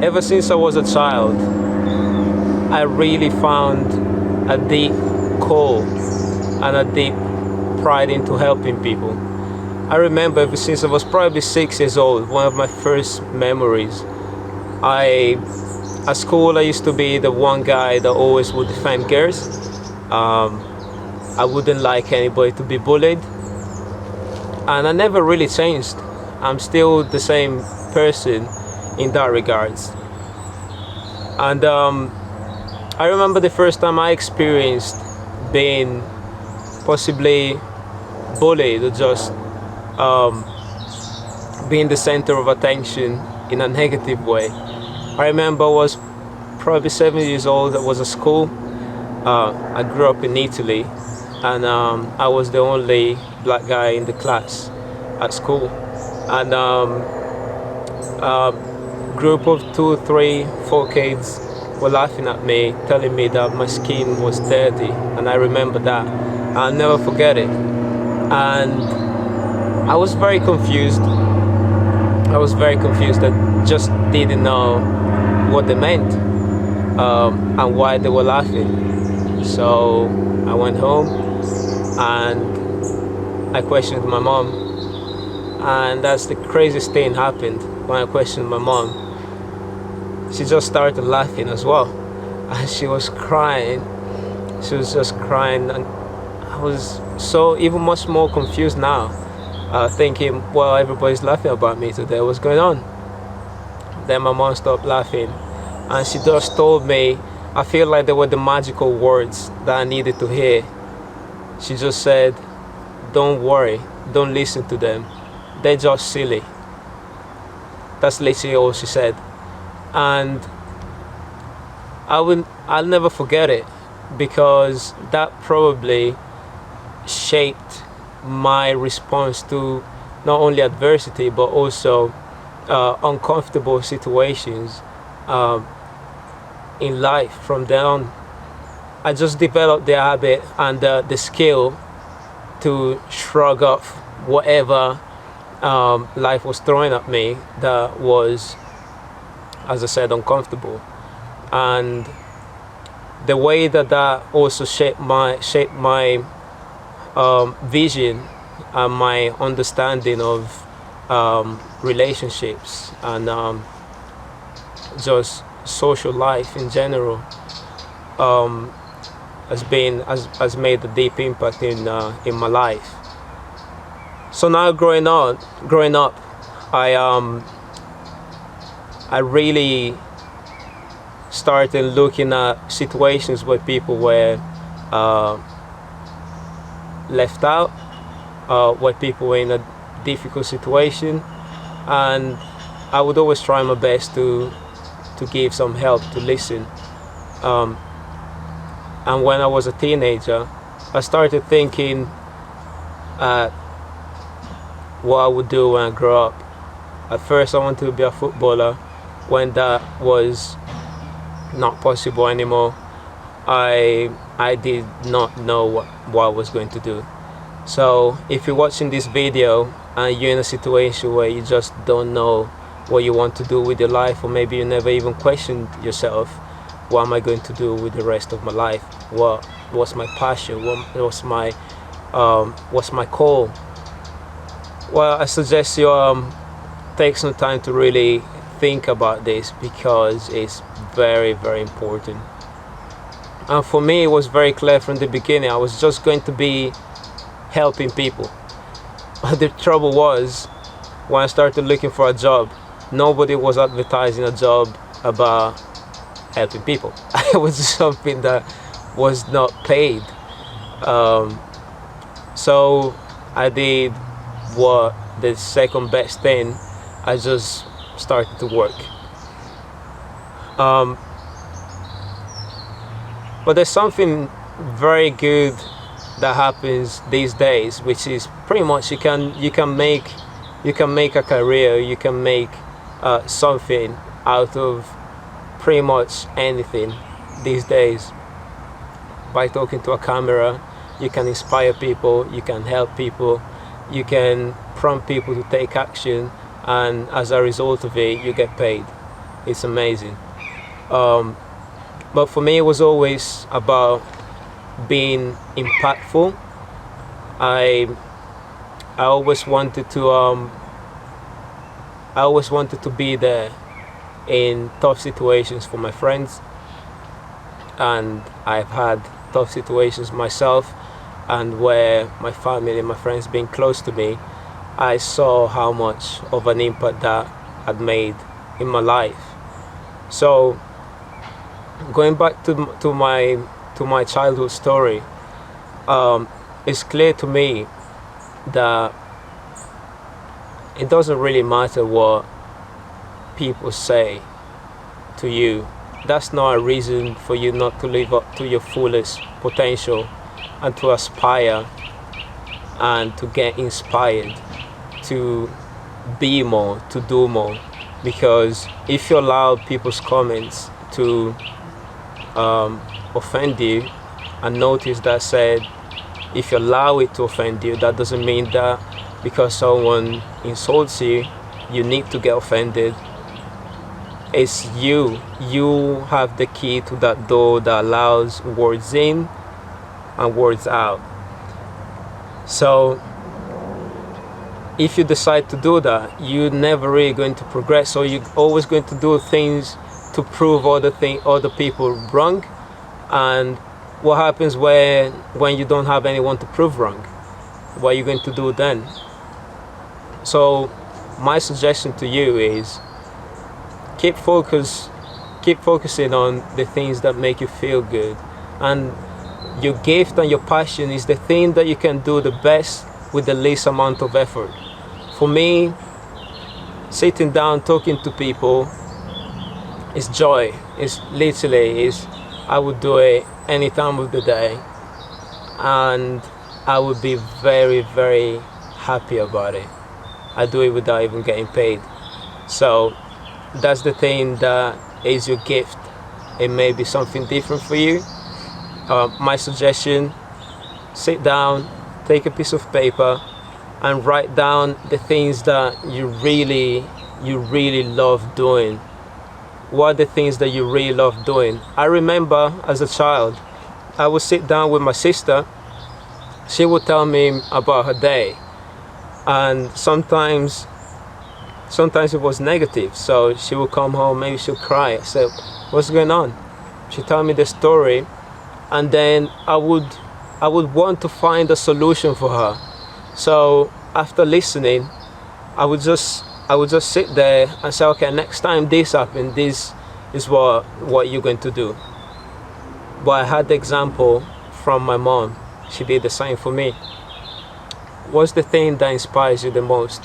Ever since I was a child, I really found a deep call and a deep pride into helping people. I remember ever since I was probably 6 years old, one of my first memories, at school I used to be the one guy that always would defend girls. I wouldn't like anybody to be bullied, and I never really changed. I'm still the same person in that regards. And I remember the first time I experienced being possibly bullied or just being the center of attention in a negative way. I remember I was probably 7 years old. I was at school. I grew up in Italy, and I was the only black guy in the class at school. And group of 2, 3, 4 kids were laughing at me, telling me that my skin was dirty, and I remember that. I'll never forget it. And I was very confused. I just didn't know what they meant and why they were laughing. So I went home and I questioned my mom, and that's the craziest thing happened. When I questioned my mom, she just started laughing as well, and she was crying. She was just crying, and I was so even much more confused now, thinking, well, everybody's laughing about me today, what's going on? Then my mom stopped laughing, and she just told me, I feel like they were the magical words that I needed to hear. She just said, don't worry, don't listen to them, they're just silly. That's literally all she said. And I'll never forget it, because that probably shaped my response to not only adversity but also uncomfortable situations in life. From then on, I just developed the habit and the skill to shrug off whatever life was throwing at me that was, as I said, uncomfortable. And the way that also shaped my vision and my understanding of relationships and just social life in general has made a deep impact in my life. So now growing up, I really started looking at situations where people were left out, where people were in a difficult situation, and I would always try my best to give some help, to listen. And when I was a teenager, I started thinking what I would do when I grow up. At first I wanted to be a footballer. When that was not possible anymore, I did not know what I was going to do. So if you're watching this video and you're in a situation where you just don't know what you want to do with your life, or maybe you never even questioned yourself, what am I going to do with the rest of my life? What's my passion? What's my call? Well, I suggest you take some time to really think about this, because it's very, very important. And for me, it was very clear from the beginning. I was just going to be helping people. But the trouble was, when I started looking for a job, nobody was advertising a job about helping people. It was something that was not paid. So I did what the second best thing. I just started to work. But there's something very good that happens these days, which is pretty much you can make a career, you can make something out of pretty much anything these days. By talking to a camera, you can inspire people, you can help people, you can prompt people to take action, and as a result of it, you get paid. it's amazing. But for me, it was always about being impactful. I I always wanted to be there in tough situations for my friends, and I've had tough situations myself, and where my family and my friends being close to me, I saw how much of an impact that had made in my life. So going back to my childhood story, it's clear to me that it doesn't really matter what people say to you. That's not a reason for you not to live up to your fullest potential and to aspire and to get inspired to be more, to do more. Because if you allow people's comments to offend you, and notice that said, if you allow it to offend you, that doesn't mean that because someone insults you, you need to get offended. It's you. You have the key to that door that allows words in and words out. So if you decide to do that, you're never really going to progress. So you're always going to do things to prove other people wrong. And what happens when you don't have anyone to prove wrong? What are you going to do then? So my suggestion to you is keep focusing on the things that make you feel good. And your gift and your passion is the thing that you can do the best with the least amount of effort. For me, sitting down talking to people is joy. I would do it any time of the day, and I would be very, very happy about it. I do it without even getting paid. So that's the thing that is your gift. It may be something different for you. My suggestion: sit down, take a piece of paper, and write down the things that you really love doing. What are the things that you really love doing? I remember as a child, I would sit down with my sister. She would tell me about her day, and sometimes it was negative. So she would come home, maybe she'll cry. I said, "What's going on?" She tell me the story, and then I would want to find a solution for her. So after listening, I would just sit there and say, okay, next time this happens, this is what you're going to do. But I had the example from my mom. She did the same for me. What's the thing that inspires you the most?